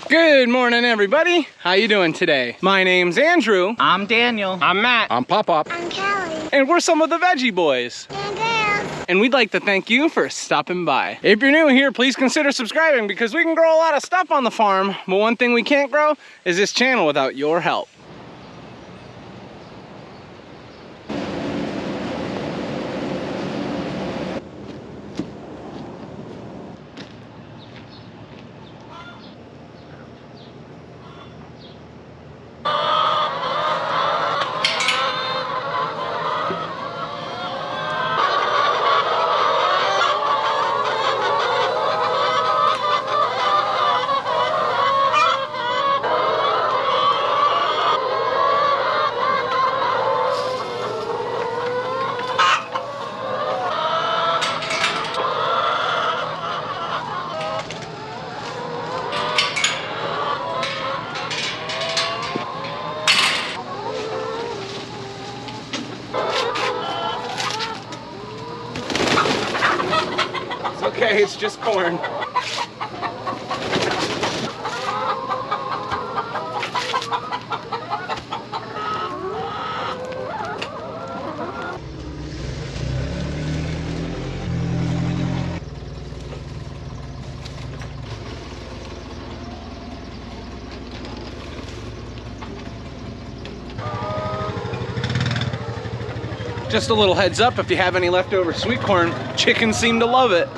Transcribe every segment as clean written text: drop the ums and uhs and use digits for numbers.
Good morning, everybody. How you doing today? My name's Andrew. I'm Daniel. I'm Matt. I'm Pop-Pop. I'm Kelly. And we're some of the Veggie Boys. And girls. And we'd like to thank you for stopping by. If you're new here, please consider subscribing because we can grow a lot of stuff on the farm, but one thing we can't grow is this channel without your help. Okay, it's just corn. Just a little heads up, if you have any leftover sweet corn, chickens seem to love it.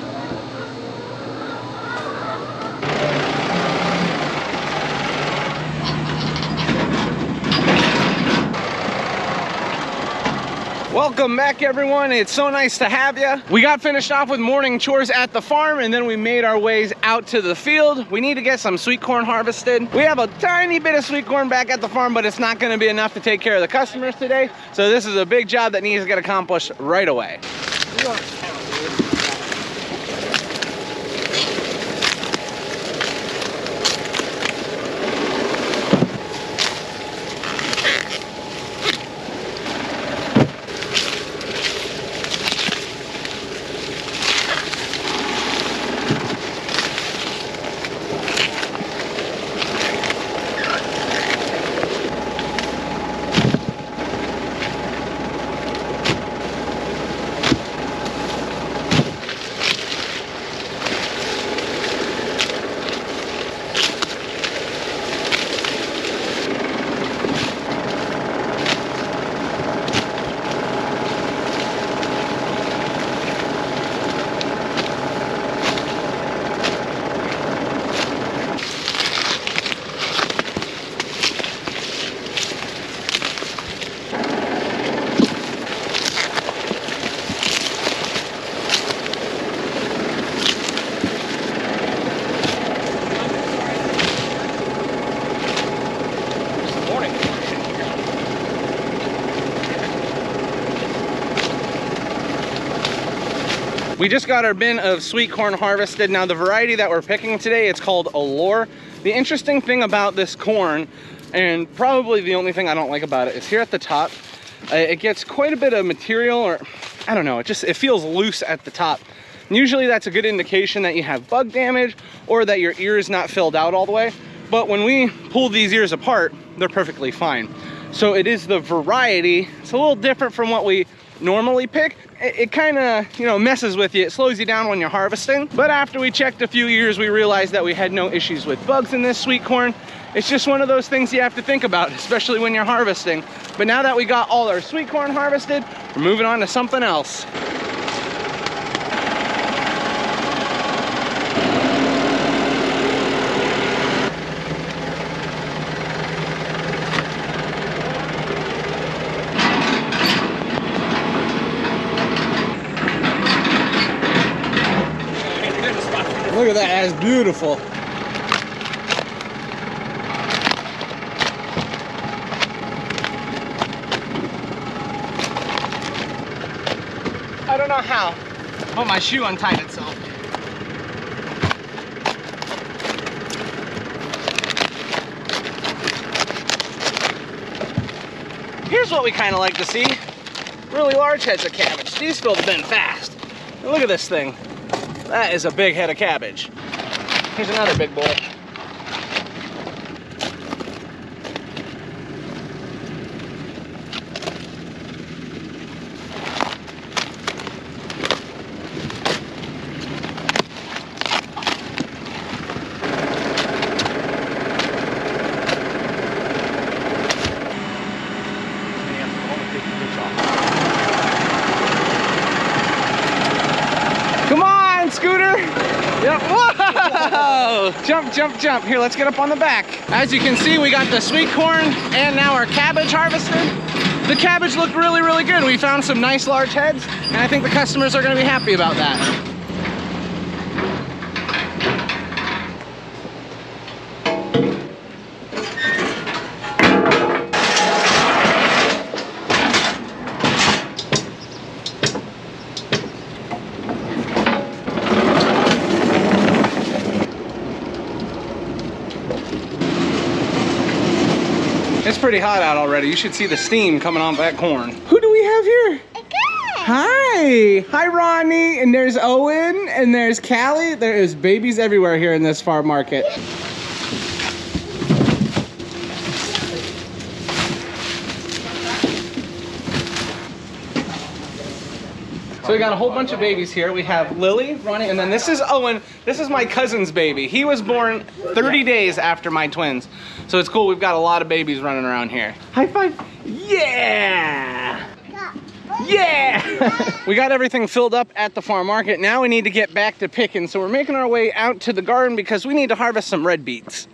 Welcome back, everyone. It's so nice to have you. We got finished off with morning chores at the farm and then we made our ways out to the field. We need to get some sweet corn harvested. We have a tiny bit of sweet corn back at the farm, but it's not going to be enough to take care of the customers today. So this is a big job that needs to get accomplished right away. We just got our bin of sweet corn harvested. Now the variety that we're picking today, it's called Allure. The interesting thing about this corn, and probably the only thing I don't like about it, is here at the top, it gets quite a bit of material, or I don't know, it feels loose at the top. And usually that's a good indication that you have bug damage or that your ear is not filled out all the way. But when we pull these ears apart, they're perfectly fine. So it is the variety. It's a little different from what we normally pick. It kind of, messes with you. It slows you down when you're harvesting. But after we checked a few ears, we realized that we had no issues with bugs in this sweet corn. It's just one of those things you have to think about, especially when you're harvesting. But now that we got all our sweet corn harvested, we're moving on to something else. Look at that, that's beautiful. I don't know how, but my shoe untied itself. Here's what we kind of like to see. Really large heads of cabbage. These fill the bin fast. And look at this thing. That is a big head of cabbage. Here's another big boy. So jump, jump, jump. Here, let's get up on the back. As you can see, we got the sweet corn and now our cabbage harvested. The cabbage looked really, really good. We found some nice large heads, and I think the customers are gonna be happy about that. It's pretty hot out already. You should see the steam coming off that corn. Who do we have here? Hi. Hi, Ronnie. And there's Owen. And there's Callie. There is babies everywhere here in this farm market. So we got a whole bunch of babies here. We have Lily, Ronnie, and then this is Owen. This is my cousin's baby. He was born 30 days after my twins. So it's cool, we've got a lot of babies running around here. High five. Yeah! Yeah! We got everything filled up at the farm market. Now we need to get back to picking. So we're making our way out to the garden because we need to harvest some red beets.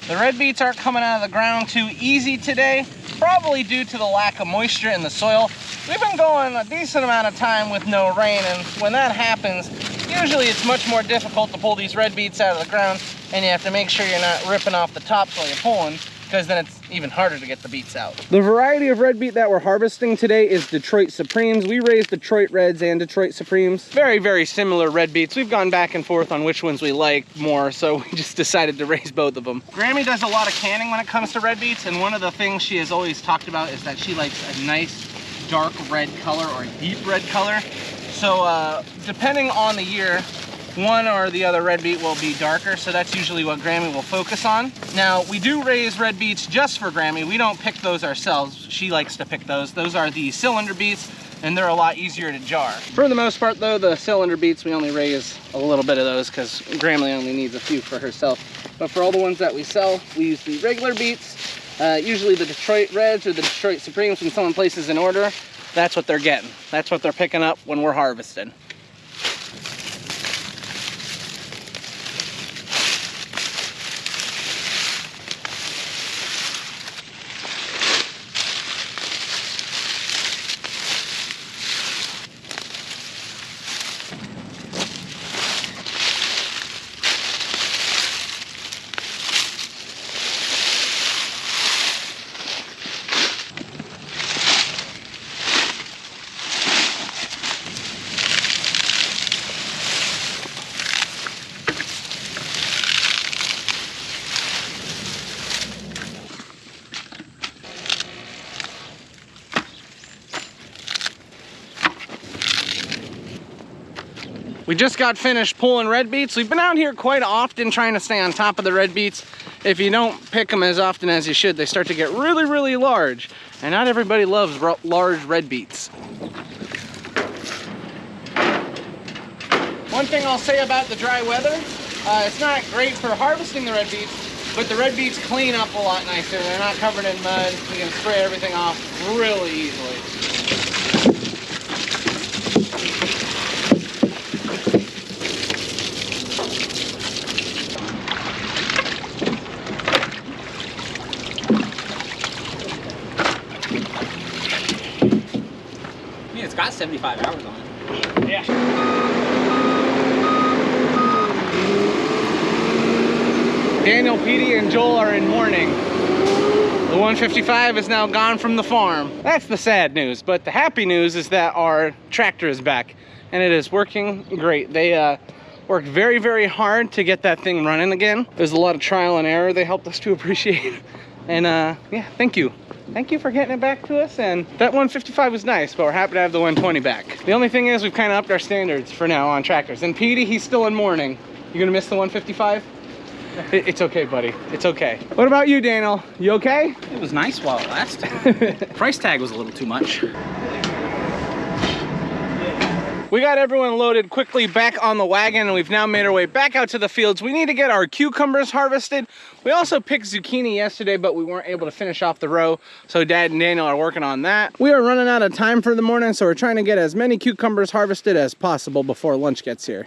The red beets aren't coming out of the ground too easy today, probably due to the lack of moisture in the soil. We've been going a decent amount of time with no rain, and when that happens, usually it's much more difficult to pull these red beets out of the ground, and you have to make sure you're not ripping off the tops while you're pulling, because then it's even harder to get the beets out. The variety of red beet that we're harvesting today is Detroit Supremes. We raise Detroit Reds and Detroit Supremes. Very, very similar red beets. We've gone back and forth on which ones we like more, so we just decided to raise both of them. Grammy does a lot of canning when it comes to red beets, and one of the things she has always talked about is that she likes a nice dark red color or a deep red color. So depending on the year, one or the other red beet will be darker, so that's usually what Grammy will focus on. Now, we do raise red beets just for Grammy. We don't pick those ourselves. She likes to pick those. Those are the cylinder beets, and they're a lot easier to jar. For the most part, though, the cylinder beets, we only raise a little bit of those because Grammy only needs a few for herself. But for all the ones that we sell, we use the regular beets, usually the Detroit Reds or the Detroit Supremes when someone places an order. That's what they're getting. That's what they're picking up when we're harvesting. We just got finished pulling red beets. We've been out here quite often trying to stay on top of the red beets. If you don't pick them as often as you should, they start to get really, really large. And not everybody loves large red beets. One thing I'll say about the dry weather, it's not great for harvesting the red beets, but the red beets clean up a lot nicer. They're not covered in mud. You can spray everything off really easily. It's got 75 hours on it. Yeah. Daniel, Petey, and Joel are in mourning. The 155 is now gone from the farm. That's the sad news, but the happy news is that our tractor is back, and it is working great. They worked very, very hard to get that thing running again. There's a lot of trial and error they helped us to appreciate. And yeah, thank you. Thank you for getting it back to us, and that 155 was nice, but we're happy to have the 120 back. The only thing is we've kind of upped our standards for now on tractors. And Petey, he's still in mourning. You gonna miss the 155? It's okay, buddy. It's okay. What about you, Daniel? You okay? It was nice while it lasted. Price tag was a little too much. We got everyone loaded quickly back on the wagon, and we've now made our way back out to the fields. We need to get our cucumbers harvested. We also picked zucchini yesterday, but we weren't able to finish off the row, so Dad and Daniel are working on that. We are running out of time for the morning, so we're trying to get as many cucumbers harvested as possible before lunch gets here.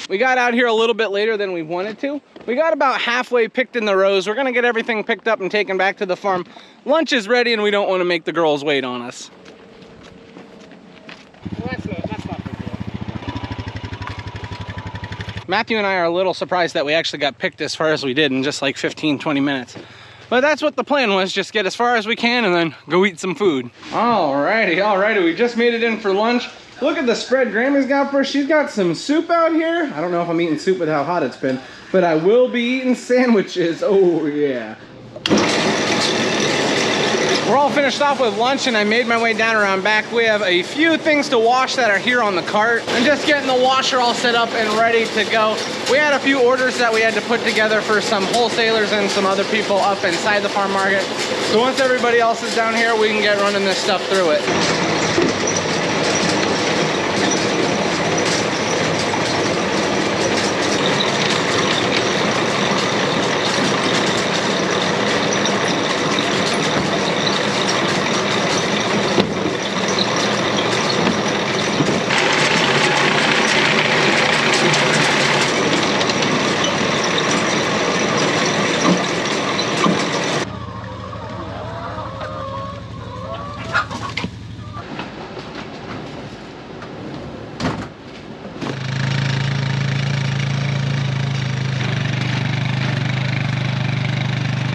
We got out here a little bit later than we wanted to. We got about halfway picked in the rows. We're gonna get everything picked up and taken back to the farm. Lunch is ready and we don't wanna make the girls wait on us. Well, that's not a big deal. Matthew and I are a little surprised that we actually got picked as far as we did in just like 15, 20 minutes. But that's what the plan was, just get as far as we can and then go eat some food. Alrighty, we just made it in for lunch. Look at the spread Grammy's got for us. She's got some soup out here. I don't know if I'm eating soup with how hot it's been, but I will be eating sandwiches. Oh yeah. We're all finished off with lunch and I made my way down around back. We have a few things to wash that are here on the cart. I'm just getting the washer all set up and ready to go. We had a few orders that we had to put together for some wholesalers and some other people up inside the farm market. So once everybody else is down here, we can get running this stuff through it.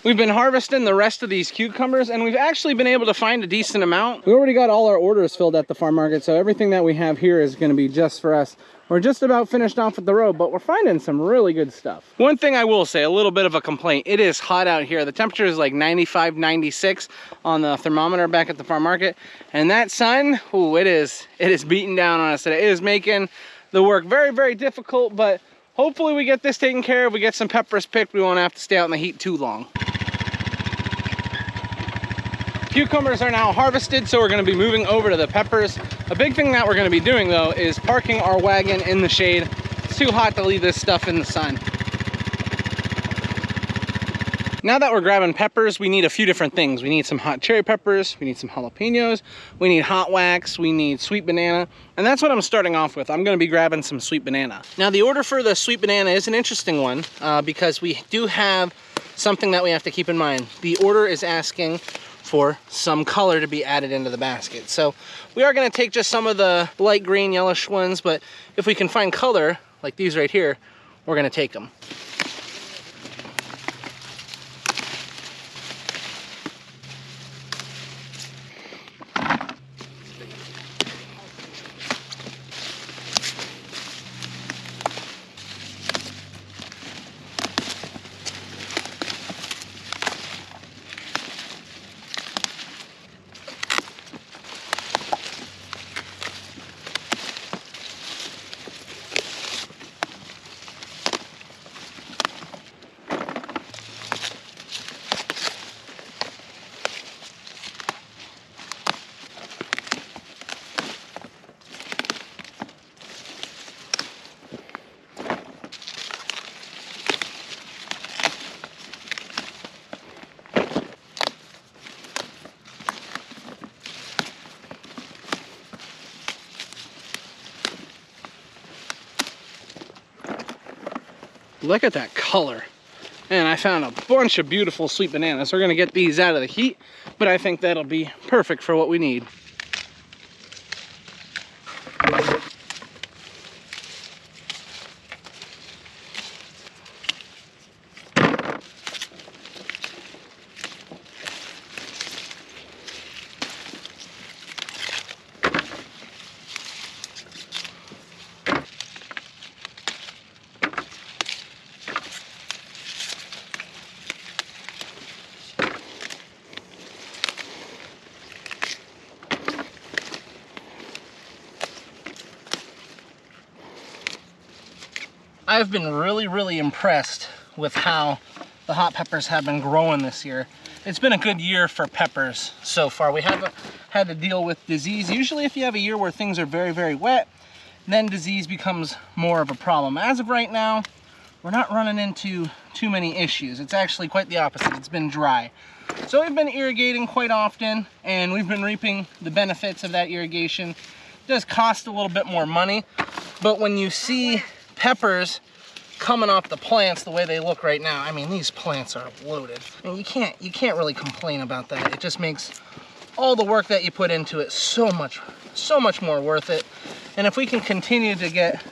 We've been harvesting the rest of these cucumbers and we've actually been able to find a decent amount. We already got all our orders filled at the farm market, so everything that we have here is going to be just for us. We're just about finished off with the row, but we're finding some really good stuff. One thing I will say, a little bit of a complaint, it is hot out here. The temperature is like 95, 96 on the thermometer back at the farm market. And that sun, ooh, it is beating down on us today. It is making the work very, very difficult, but hopefully we get this taken care of. We get some peppers picked. We won't have to stay out in the heat too long. Cucumbers are now harvested, so we're going to be moving over to the peppers. A big thing that we're going to be doing though is parking our wagon in the shade. It's too hot to leave this stuff in the sun. Now that we're grabbing peppers, we need a few different things. We need some hot cherry peppers, we need some jalapenos, we need hot wax, we need sweet banana, and that's what I'm starting off with. I'm going to be grabbing some sweet banana. Now the order for the sweet banana is an interesting one because we do have something that we have to keep in mind. The order is asking for some color to be added into the basket. So we are going to take just some of the light green yellowish ones, but if we can find color like these right here, we're going to take them. Look at that color. And I found a bunch of beautiful sweet bananas. We're gonna get these out of the heat, but I think that'll be perfect for what we need. I've been really impressed with how the hot peppers have been growing this year. It's been a good year for peppers so far. We haven't had to deal with disease. Usually if you have a year where things are very wet, then disease becomes more of a problem. As of right now, we're not running into too many issues. It's actually quite the opposite. It's been dry. So we've been irrigating quite often, and we've been reaping the benefits of that irrigation. It does cost a little bit more money, but when you see peppers coming off the plants the way they look right now, I mean, these plants are loaded. And you can't really complain about that. It just makes all the work that you put into it so much more worth it. And if we can continue to get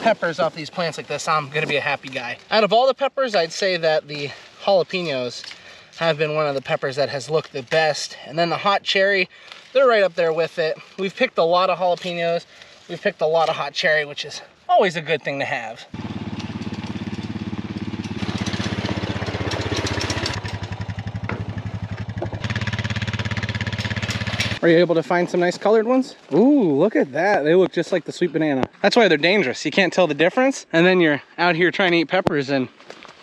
peppers off these plants like this, I'm gonna be a happy guy. Out of all the peppers, I'd say that the jalapenos have been one of the peppers that has looked the best. And then the hot cherry, they're right up there with it. We've picked a lot of jalapenos. We've picked a lot of hot cherry, which is always a good thing to have. Are you able to find some nice colored ones? Ooh, look at that. They look just like the sweet banana. That's why they're dangerous. You can't tell the difference. And then you're out here trying to eat peppers and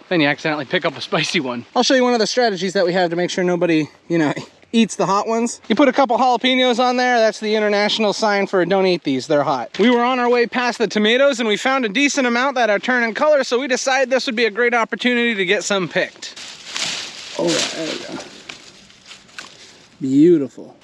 then you accidentally pick up a spicy one. I'll show you one of the strategies that we have to make sure nobody, eats the hot ones. You put a couple jalapenos on there. That's the international sign for don't eat these, they're hot. We were on our way past the tomatoes and we found a decent amount that are turning color, so we decided this would be a great opportunity to get some picked. Oh, there we go. Beautiful.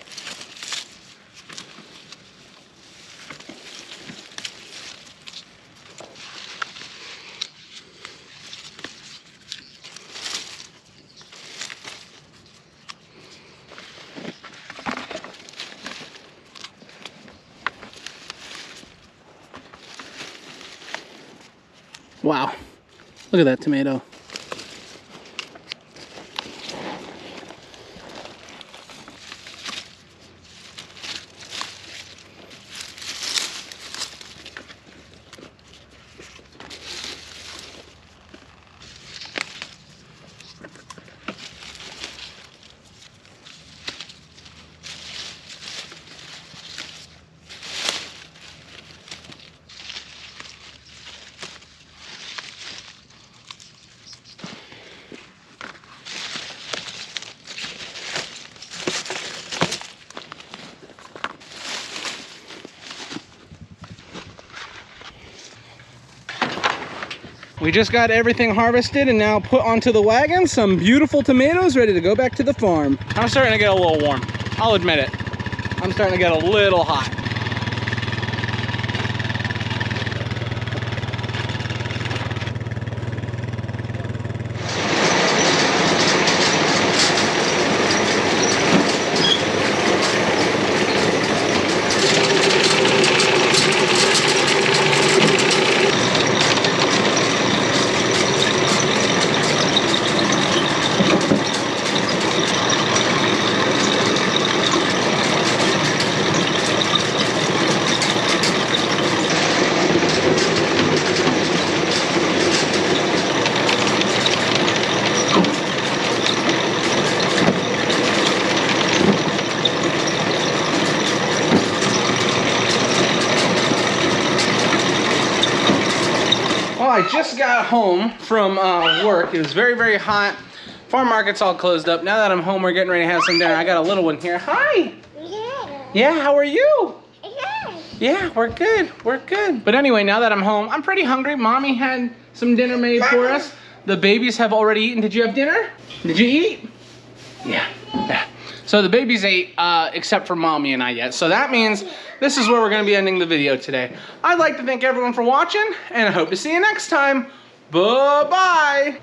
Wow, look at that tomato. We just got everything harvested and now put onto the wagon. Some beautiful tomatoes ready to go back to the farm. I'm starting to get a little warm. I'll admit it. I'm starting to get a little hot. I just got home from work. It was very hot. Farm market's all closed up. Now that I'm home, we're getting ready to have some dinner. I got a little one here. Hi. Yeah, how are you? Yeah, we're good. We're good. But anyway, now that I'm home, I'm pretty hungry. Mommy had some dinner made for us. The babies have already eaten. Did you have dinner? Did you eat? Yeah. So the babies ate, except for Mommy and I yet. So that means this is where we're gonna be ending the video today. I'd like to thank everyone for watching, and I hope to see you next time. Bye-bye.